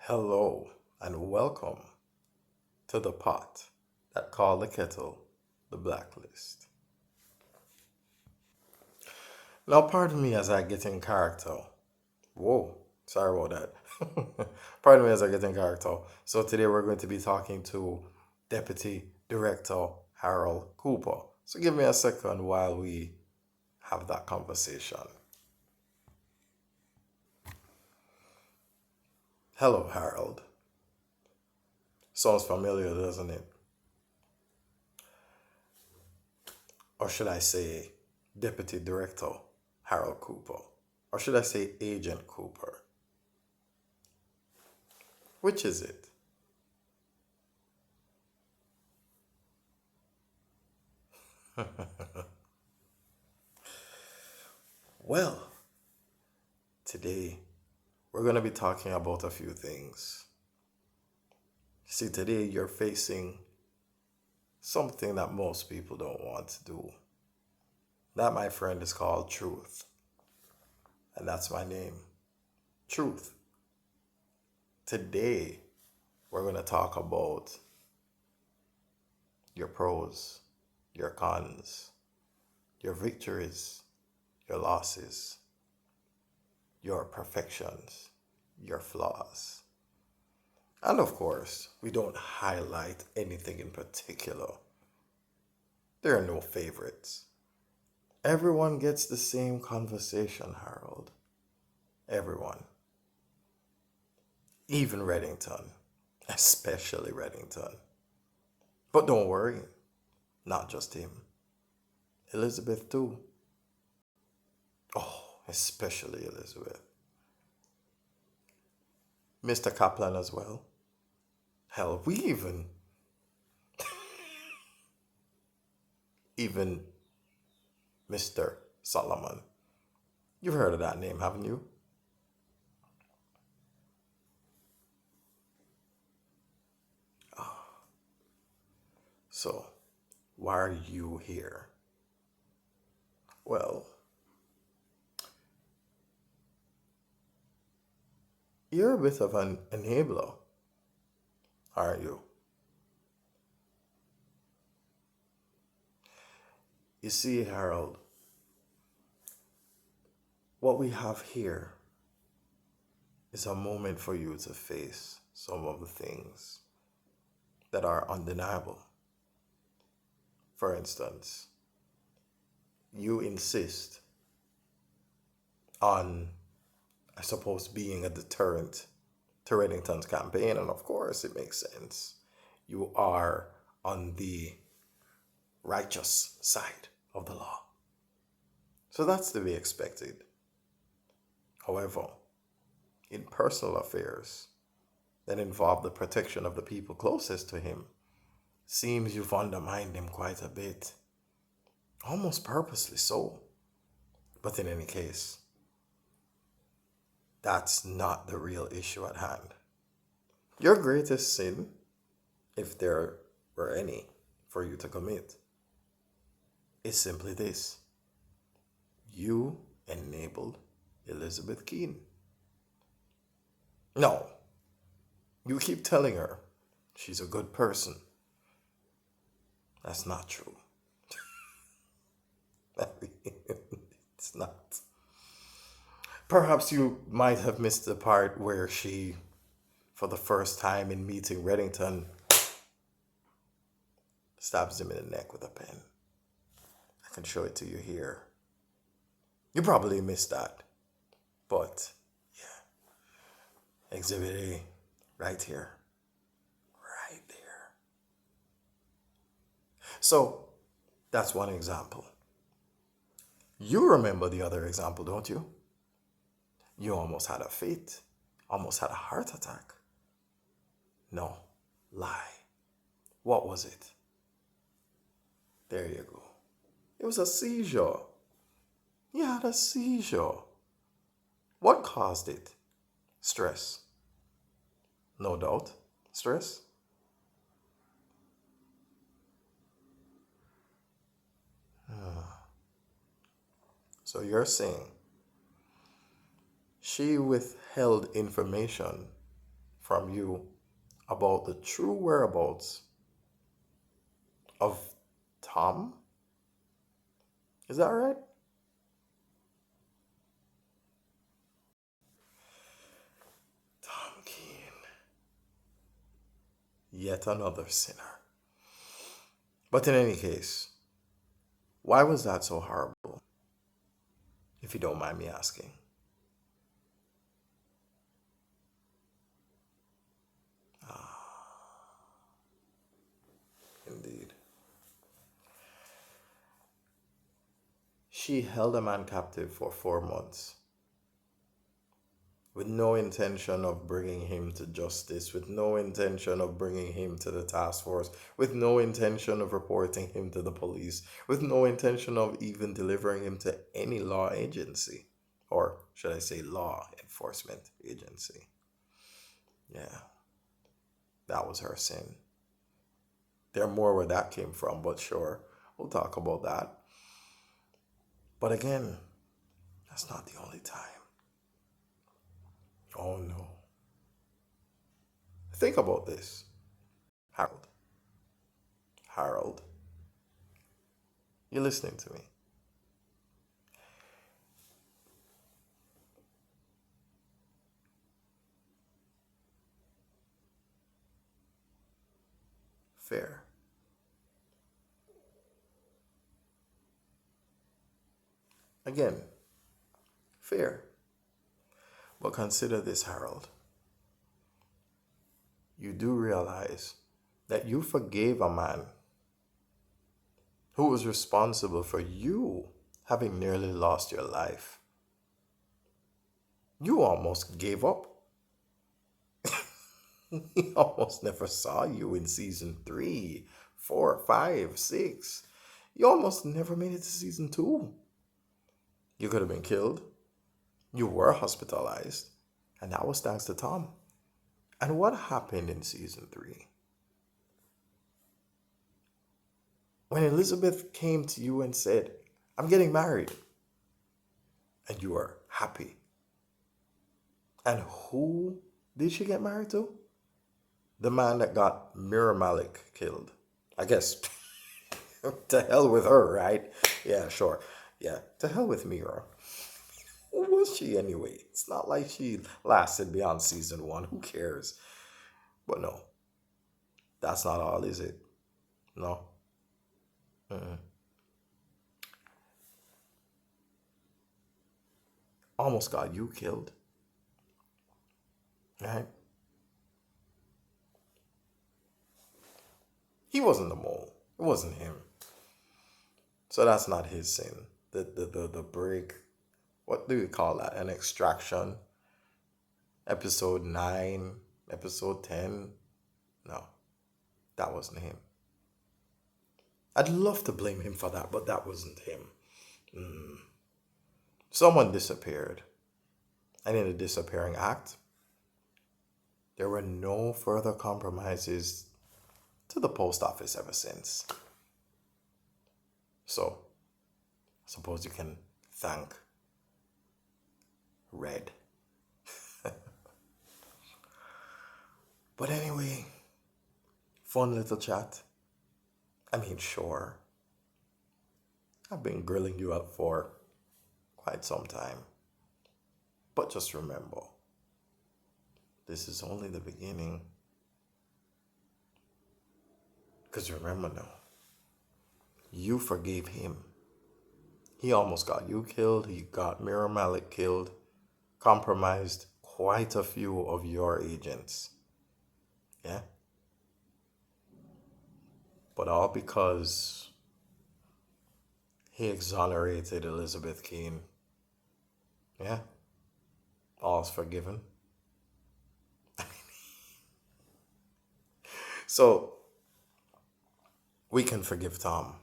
Hello and welcome to the pot that called the kettle the blacklist. Now, pardon me as I get in character. Whoa, sorry about that. Pardon me as I get in character. So, today we're going to be talking to Deputy Director Harold Cooper. So, give me a second while we have that conversation. Hello, Harold. Sounds familiar, doesn't it? Or should I say Deputy Director Harold Cooper? Or should I say Agent Cooper? Which is it? Well, today we're going to be talking about a few things. See, today you're facing something that most people don't want to do. That, my friend, is called truth. And that's my name. Truth. Today we're going to talk about your pros, your cons, your victories, your losses, your perfections, your flaws. And of course, we don't highlight anything in particular. There are no favorites. Everyone gets the same conversation, Harold. Everyone. Even Reddington. Especially Reddington. But don't worry, not just him. Elizabeth, too. Oh, especially Elizabeth. Mr. Kaplan as well. Hell, we even Mr. Solomon. You've heard of that name, haven't you? So, why are you here? Well, you're a bit of an enabler, aren't you? You see, Harold, what we have here is a moment for you to face some of the things that are undeniable. For instance, you insist on, I suppose, being a deterrent to Reddington's campaign, and of course, it makes sense. You are on the righteous side of the law. So that's to be expected. However, in personal affairs that involve the protection of the people closest to him, seems you've undermined him quite a bit, almost purposely so. But in any case, that's not the real issue at hand. Your greatest sin, if there were any for you to commit, is simply this: you enabled Elizabeth Keene. No, you keep telling her she's a good person. That's not true. It's not. Perhaps you might have missed the part where she, for the first time in meeting Reddington, stabs him in the neck with a pen. I can show it to you here. You probably missed that. But, yeah. Exhibit A, right here. Right there. So, that's one example. You remember the other example, don't you? You almost had a fit, almost had a heart attack. No, lie. What was it? There you go. It was a seizure. You had a seizure. What caused it? Stress. No doubt. Stress. So you're saying she withheld information from you about the true whereabouts of Tom. Is that right? Tom Keane, yet another sinner. But in any case, why was that so horrible, if you don't mind me asking? Indeed. She held a man captive for 4 months with no intention of bringing him to justice, with no intention of bringing him to the task force, with no intention of reporting him to the police, with no intention of even delivering him to any law agency, or should I say law enforcement agency. Yeah, that was her sin. There are more where that came from, but sure, we'll talk about that. But again, that's not the only time. Oh no. Think about this. Harold. Harold, you're listening to me. Fair. Again, fair. But consider this, Harold. You do realize that you forgave a man who was responsible for you having nearly lost your life. You almost gave up. He almost never saw you in season 3, 4, 5, 6. You almost never made it to season 2. You could have been killed. You were hospitalized. And that was thanks to Tom. And what happened in season 3? When Elizabeth came to you and said, I'm getting married, and you were happy. And who did she get married to? The man that got Mira Malik killed. I guess, to hell with her, right? Yeah, sure. Yeah, to hell with Mira. Who was she anyway? It's not like she lasted beyond season 1. Who cares? But no, that's not all, is it? No. Mm-mm. Almost got you killed, right? He wasn't the mole. It wasn't him. So that's not his sin. The break, what do you call that? An extraction? Episode 9, episode 10? No, that wasn't him. I'd love to blame him for that, but that wasn't him. Someone disappeared. And in the disappearing act, there were no further compromises to the post office ever since. So, I suppose you can thank Red. But anyway, fun little chat. I mean, sure, I've been grilling you up for quite some time. But just remember, this is only the beginning. Because remember now, you forgave him. He almost got you killed. He got Mira Malik killed. Compromised quite a few of your agents. Yeah? But all because he exonerated Elizabeth Keane. Yeah? All's forgiven. So, we can forgive Tom,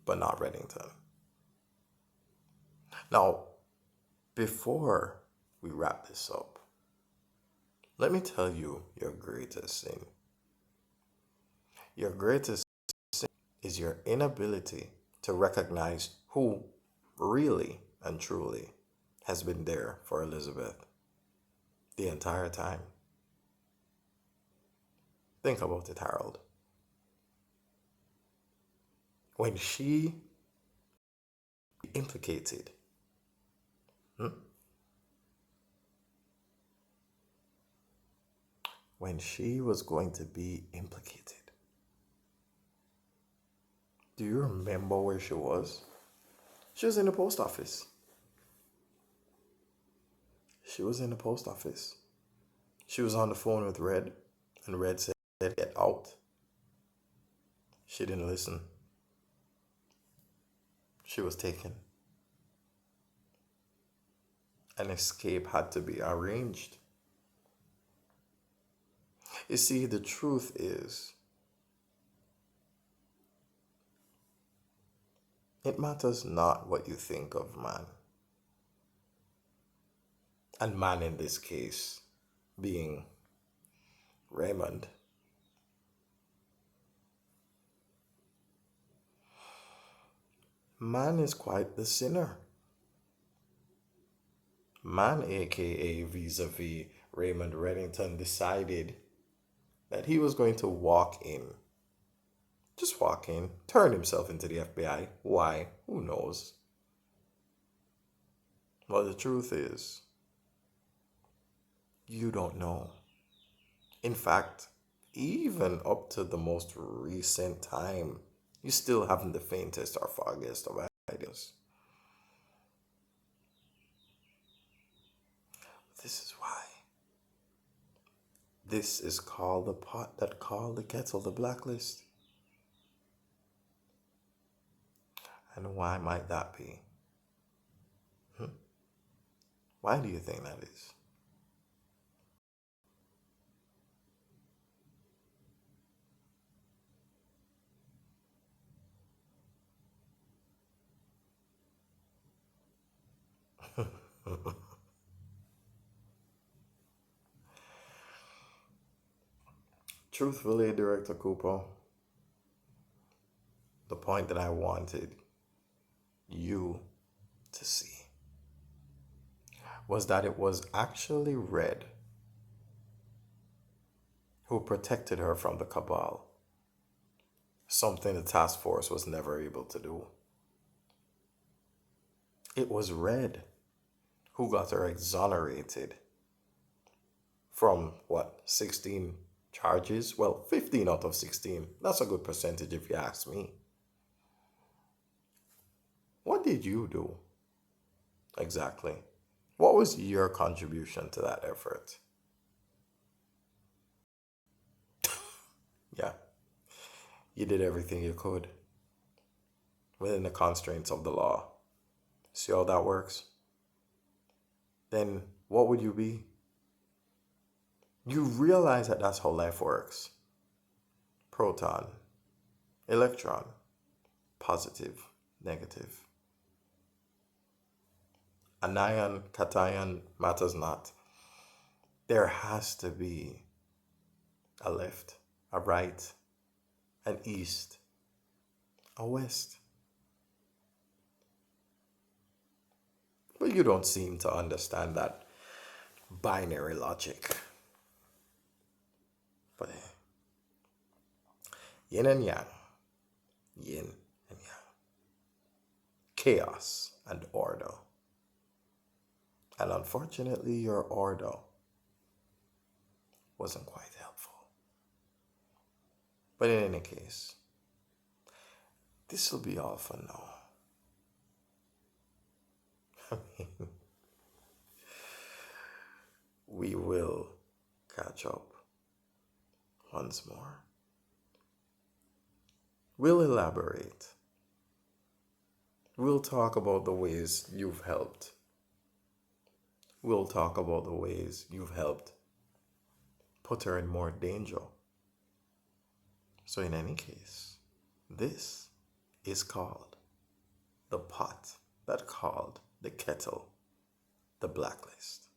but not Reddington. Now, before we wrap this up, let me tell you your greatest sin. Your greatest sin is your inability to recognize who really and truly has been there for Elizabeth. the entire time. Think about it, Harold. When she implicated, hmm? When she was going to be implicated, do you remember where she was? She was in the post office. She was in the post office. She was on the phone with Red, and Red said, "Get out." She didn't listen. She was taken. An escape had to be arranged. You see, the truth is, it matters not what you think of man. And man in this case being Raymond. Man is quite the sinner. Man, aka vis-a-vis Raymond Reddington, decided that he was going to walk in. Just walk in, turn himself into the FBI. Why? Who knows? Well, the truth is, you don't know. In fact, even up to the most recent time, you still haven't the faintest or foggiest of ideas. This is why. This is called the pot that called the kettle the blacklist. And why might that be? Why do you think that is? Truthfully, Director Cooper, the point that I wanted you to see was that it was actually Red who protected her from the cabal, something the task force was never able to do. It was Red who got her exonerated from what, 16 charges? Well, 15 out of 16. That's a good percentage if you ask me. What did you do exactly? What was your contribution to that effort? Yeah, you did everything you could within the constraints of the law. See how that works? Then what would you be? You realize that that's how life works. Proton, electron, positive, negative. Anion, cation matters not. There has to be a left, a right, an east, a west. But you don't seem to understand that binary logic. But yin and yang, yin and yang, chaos and order. And unfortunately, your order wasn't quite helpful. But in any case, this will be all for now. I mean, we will catch up once more. We'll elaborate. We'll talk about the ways you've helped. We'll talk about the ways you've helped put her in more danger. So, in any case, this is called the pot that called the kettle the blacklist.